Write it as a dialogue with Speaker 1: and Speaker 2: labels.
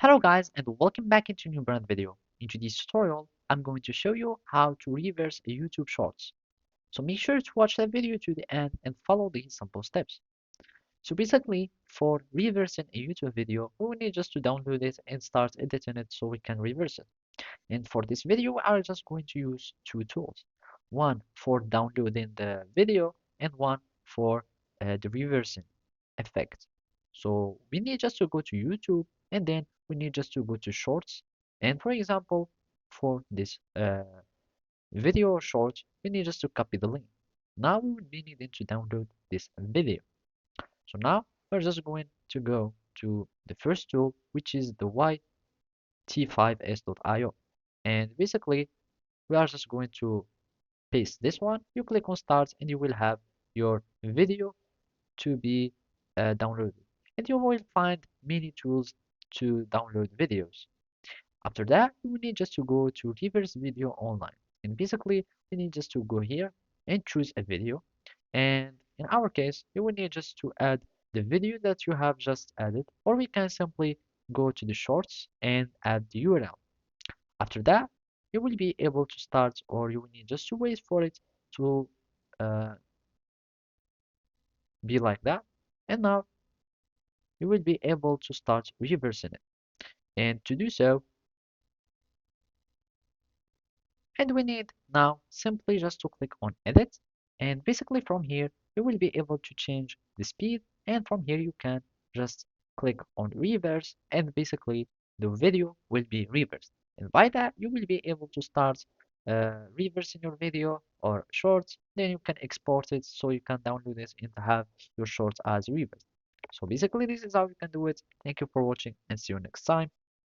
Speaker 1: Hello guys and welcome back into a new brand video. In today's tutorial, I'm going to show you how to reverse a YouTube Shorts. So make sure to watch that video to the end and follow these simple steps. So basically, for reversing a YouTube video, we will need just to download it and start editing it so we can reverse it. And for this video, we are just going to use two tools. One for downloading the video and one for the reversing effect. So we need just to go to YouTube and then we need just to go to Shorts. And for example, for this video short, we need just to copy the link. Now we will be needing to download this video. So now we're just going to go to the first tool, which is the yt5s.io. And basically, we are just going to paste this one. You click on start and you will have your video to be downloaded. And you will find many tools to download videos. After that, you will need just to go to reverse video online. And basically, you need just to go here and choose a video. And in our case, you will need just to add the video that you have just added, or we can simply go to the shorts and add the URL. After that, you will be able to start, or you will need just to wait for it to uh, be like that. And now you will be able to start reversing it. And to do so, and we need now simply just to click on edit. And basically from here, you will be able to change the speed. And from here, you can just click on reverse and basically the video will be reversed. And by that, you will be able to start reversing your video or shorts. Then you can export it so you can download this and have your shorts as reversed. So basically, this is how you can do it. Thank you for watching and see you next time.